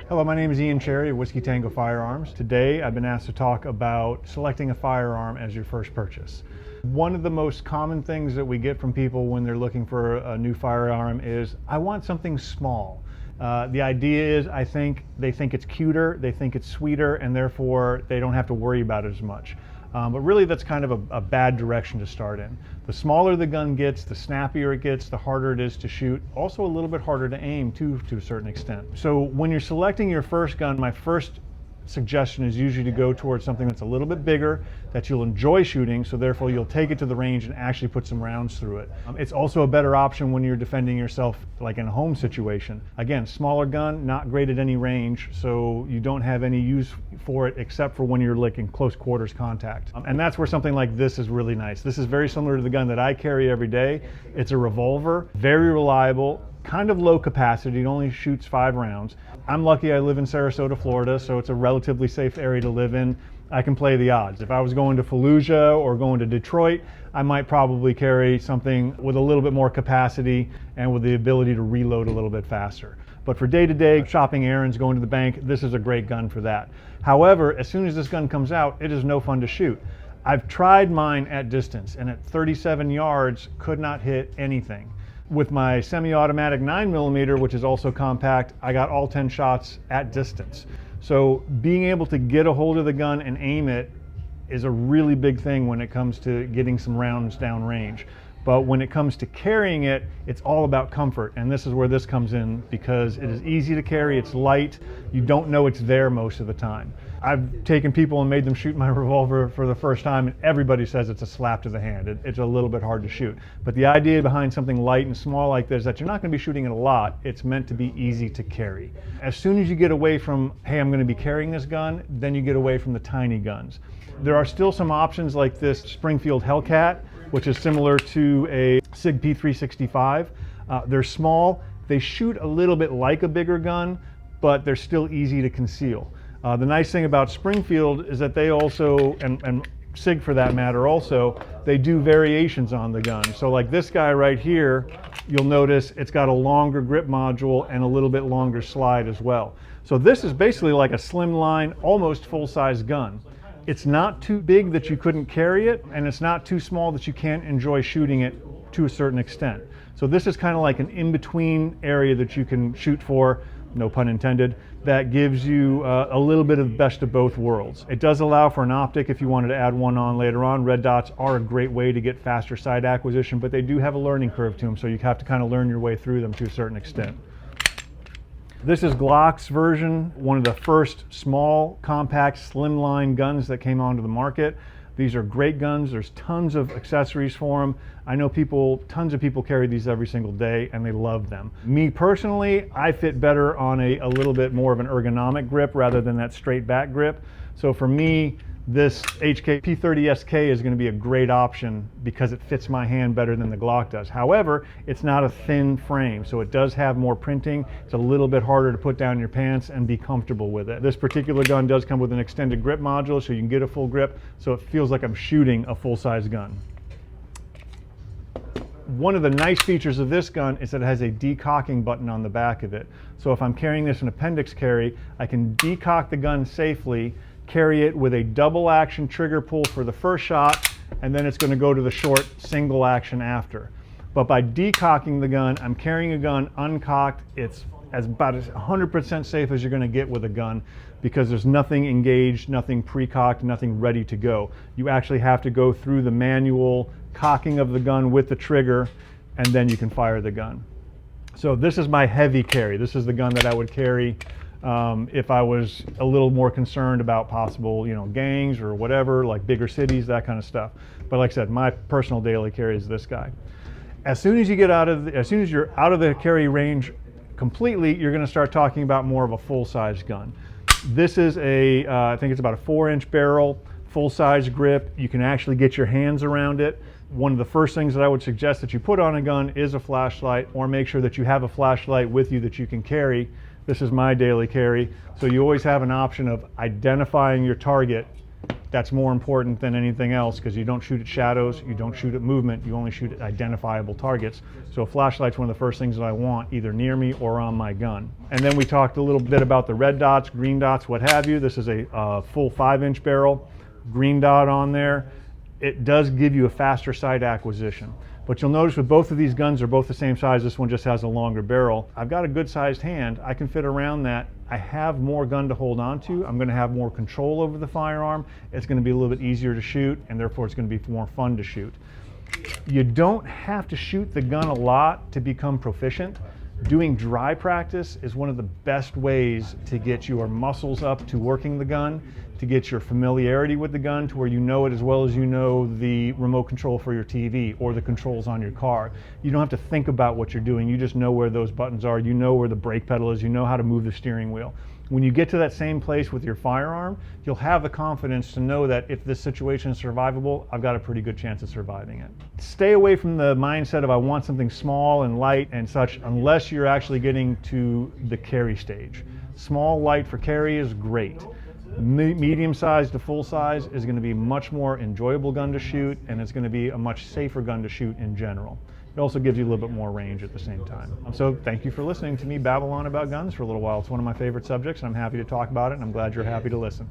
Hello, my name is Ian Cherry of Whiskey Tango Firearms. Today I've been asked to talk about selecting a firearm as your first purchase. One of the most common things that we get from people when they're looking for a new firearm is, I want something small. The idea is, they think it's cuter, they think it's sweeter, and therefore they don't have to worry about it as much. But really that's kind of a bad direction to start in. The smaller the gun gets, the snappier it gets, the harder it is to shoot. Also a little bit harder to aim too, to a certain extent. So when you're selecting your first gun, my first suggestion is usually to go towards something that's a little bit bigger, that you'll enjoy shooting, so therefore you'll take it to the range and actually put some rounds through it. It's also a better option when you're defending yourself like in a home situation. Again, smaller gun, not great at any range, so you don't have any use for it except for when you're like in close quarters contact. And that's where something like this is really nice. This is very similar to the gun that I carry every day. It's a revolver, very reliable, kind of low capacity, it only shoots 5 rounds. I'm lucky I live in Sarasota, Florida, so it's a relatively safe area to live in. I can play the odds. If I was going to Fallujah or going to Detroit, I might probably carry something with a little bit more capacity and with the ability to reload a little bit faster. But for day-to-day shopping errands, going to the bank, this is a great gun for that. However, as soon as this gun comes out, it is no fun to shoot. I've tried mine at distance, and at 37 yards, could not hit anything. With my semi-automatic 9mm, which is also compact, I got all 10 shots at distance. So being able to get a hold of the gun and aim it is a really big thing when it comes to getting some rounds down range. But when it comes to carrying it, it's all about comfort. And this is where this comes in, because it is easy to carry, it's light, you don't know it's there most of the time. I've taken people and made them shoot my revolver for the first time, and everybody says it's a slap to the hand. It's a little bit hard to shoot. But the idea behind something light and small like this is that you're not going to be shooting it a lot. It's meant to be easy to carry. As soon as you get away from, hey, I'm going to be carrying this gun, then you get away from the tiny guns. There are still some options like this Springfield Hellcat, which is similar to a SIG P365. They're small, they shoot a little bit like a bigger gun, but they're still easy to conceal. The nice thing about Springfield is that they also, and SIG for that matter also, they do variations on the gun. So like this guy right here, you'll notice it's got a longer grip module and a little bit longer slide as well. So this is basically like a slimline, almost full-size gun. It's not too big that you couldn't carry it, and it's not too small that you can't enjoy shooting it to a certain extent. So this is kind of like an in-between area that you can shoot for, no pun intended, that gives you a little bit of best of both worlds. It does allow for an optic if you wanted to add one on later on. Red dots are a great way to get faster sight acquisition, but they do have a learning curve to them, so you have to kind of learn your way through them to a certain extent. This is Glock's version, one of the first small, compact, slimline guns that came onto the market. These are great guns. There's tons of accessories for them. I know tons of people carry these every single day and they love them. Me personally, I fit better on a little bit more of an ergonomic grip rather than that straight back grip. So for me, this HK P30SK is going to be a great option because it fits my hand better than the Glock does. However, it's not a thin frame, so it does have more printing. It's a little bit harder to put down your pants and be comfortable with it. This particular gun does come with an extended grip module, so you can get a full grip, so it feels like I'm shooting a full-size gun. One of the nice features of this gun is that it has a decocking button on the back of it. So if I'm carrying this in appendix carry, I can decock the gun safely, carry it with a double action trigger pull for the first shot, and then it's going to go to the short single action after. But by decocking the gun, I'm carrying a gun uncocked. It's about as 100% safe as you're going to get with a gun, because there's nothing engaged, nothing pre-cocked, nothing ready to go. You actually have to go through the manual cocking of the gun with the trigger, and then you can fire the gun. So this is my heavy carry. This is the gun that I would carry if I was a little more concerned about possible, gangs or whatever, like bigger cities, that kind of stuff. But like I said, my personal daily carry is this guy. As soon as you're out of the carry range completely, you're going to start talking about more of a full-size gun. This is I think it's about a 4-inch barrel, full-size grip. You can actually get your hands around it. One of the first things that I would suggest that you put on a gun is a flashlight, or make sure that you have a flashlight with you that you can carry. This is my daily carry. So you always have an option of identifying your target That's more important than anything else because you don't shoot at shadows, you don't shoot at movement, you only shoot at identifiable targets. So a flashlight's one of the first things that I want either near me or on my gun. And then we talked a little bit about the red dots, green dots, what have you. This is a full 5-inch barrel, green dot on there. It does give you a faster sight acquisition. But you'll notice with both of these guns, they're both the same size. This one just has a longer barrel. I've got a good sized hand. I can fit around that. I have more gun to hold on to. I'm gonna have more control over the firearm. It's gonna be a little bit easier to shoot, and therefore it's gonna be more fun to shoot. You don't have to shoot the gun a lot to become proficient. Doing dry practice is one of the best ways to get your muscles up to working the gun, to get your familiarity with the gun to where you know it as well as you know the remote control for your TV or the controls on your car. You don't have to think about what you're doing. You just know where those buttons are. You know where the brake pedal is. You know how to move the steering wheel. When you get to that same place with your firearm, you'll have the confidence to know that if this situation is survivable, I've got a pretty good chance of surviving it. Stay away from the mindset of I want something small and light and such unless you're actually getting to the carry stage. Small, light for carry is great. Medium size to full size is going to be much more enjoyable gun to shoot, and it's going to be a much safer gun to shoot in general. It also gives you a little bit more range at the same time. So thank you for listening to me babble on about guns for a little while. It's one of my favorite subjects, and I'm happy to talk about it, and I'm glad you're happy to listen.